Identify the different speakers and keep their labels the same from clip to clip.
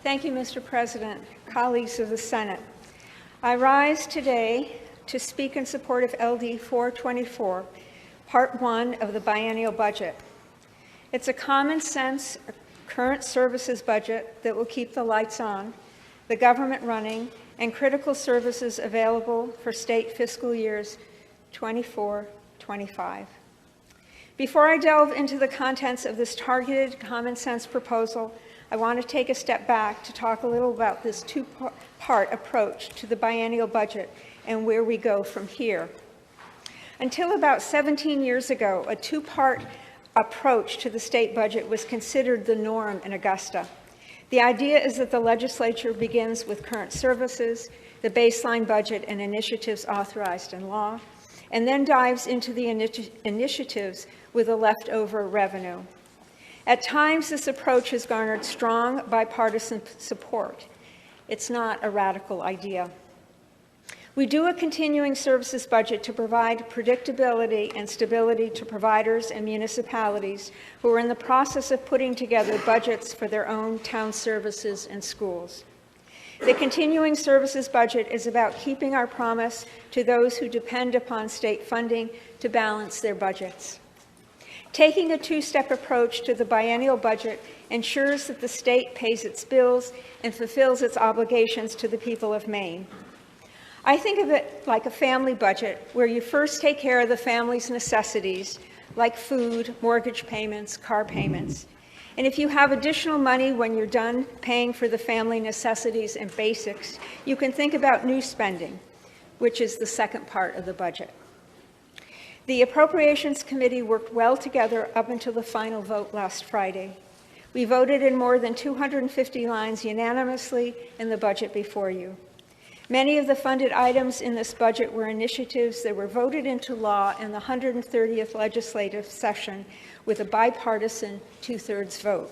Speaker 1: Thank you, Mr. President, colleagues of the Senate. I rise today to speak in support of LD 424, Part 1 of the biennial budget. It's a common sense current services budget that will keep the lights on, the government running, and critical services available for state fiscal years 24-25. Before I delve into the contents of this targeted common sense proposal, I want to take a step back to talk a little about this two-part approach to the biennial budget and where we go from here. Until about 17 years ago, a two-part approach to the state budget was considered the norm in Augusta. The idea is that the legislature begins with current services, the baseline budget and initiatives authorized in law, and then dives into the initiatives with a leftover revenue. At times, this approach has garnered strong bipartisan support. It's not a radical idea. We do a continuing services budget to provide predictability and stability to providers and municipalities who are in the process of putting together budgets for their own town services and schools. The continuing services budget is about keeping our promise to those who depend upon state funding to balance their budgets. Taking a two-step approach to the biennial budget ensures that the state pays its bills and fulfills its obligations to the people of Maine. I think of it like a family budget where you first take care of the family's necessities, like food, mortgage payments, car payments. And if you have additional money when you're done paying for the family necessities and basics, you can think about new spending, which is the second part of the budget. The Appropriations Committee worked well together up until the final vote last Friday. We voted in more than 250 lines unanimously in the budget before you. Many of the funded items in this budget were initiatives that were voted into law in the 130th legislative session with a bipartisan two-thirds vote.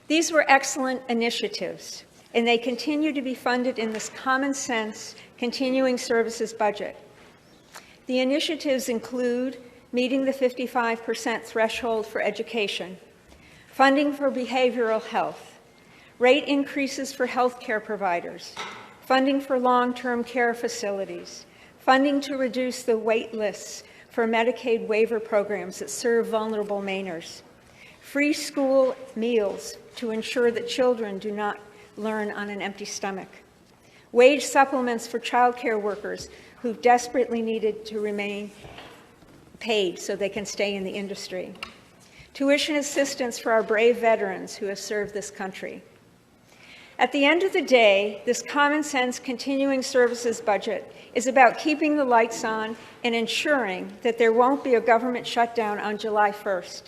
Speaker 1: These were excellent initiatives, and they continue to be funded in this common sense continuing services budget. The initiatives include meeting the 55% threshold for education, funding for behavioral health, rate increases for healthcare providers, funding for long-term care facilities, funding to reduce the wait lists for Medicaid waiver programs that serve vulnerable Mainers, free school meals to ensure that children do not learn on an empty stomach, wage supplements for child care workers who desperately needed to remain paid so they can stay in the industry, tuition assistance for our brave veterans who have served this country. At the end of the day, this common sense continuing services budget is about keeping the lights on and ensuring that there won't be a government shutdown on July 1st.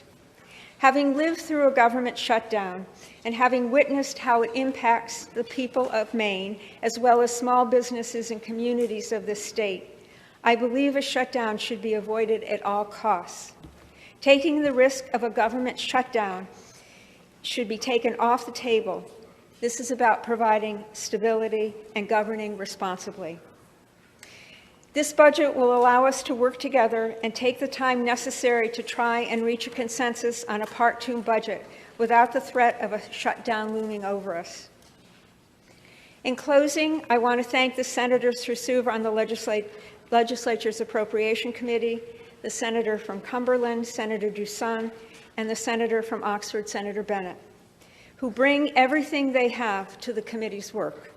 Speaker 1: Having lived through a government shutdown and having witnessed how it impacts the people of Maine, as well as small businesses and communities of this state, I believe a shutdown should be avoided at all costs. Taking the risk of a government shutdown should be taken off the table. This is about providing stability and governing responsibly. This budget will allow us to work together and take the time necessary to try and reach a consensus on a Part 2 budget without the threat of a shutdown looming over us. In closing, I want to thank the senators who serve on the Legislature's Appropriation Committee, the senator from Cumberland, Senator Duson, and the senator from Oxford, Senator Bennett, who bring everything they have to the committee's work.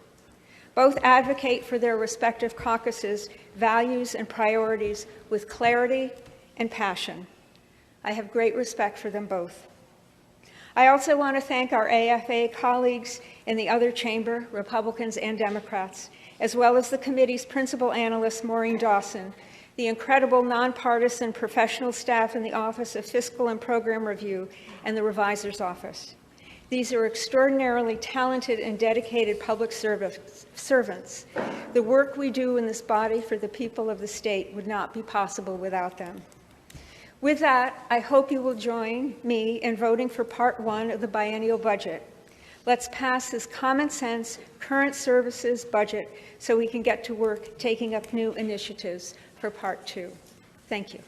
Speaker 1: Both advocate for their respective caucuses' values and priorities with clarity and passion. I have great respect for them both. I also want to thank our AFA colleagues in the other chamber, Republicans and Democrats, as well as the committee's principal analyst, Maureen Dawson, the incredible nonpartisan professional staff in the Office of Fiscal and Program Review, and the Revisor's Office. These are extraordinarily talented and dedicated public servants. The work we do in this body for the people of the state would not be possible without them. With that, I hope you will join me in voting for Part 1 of the biennial budget. Let's pass this common sense, current services budget so we can get to work taking up new initiatives for Part 2. Thank you.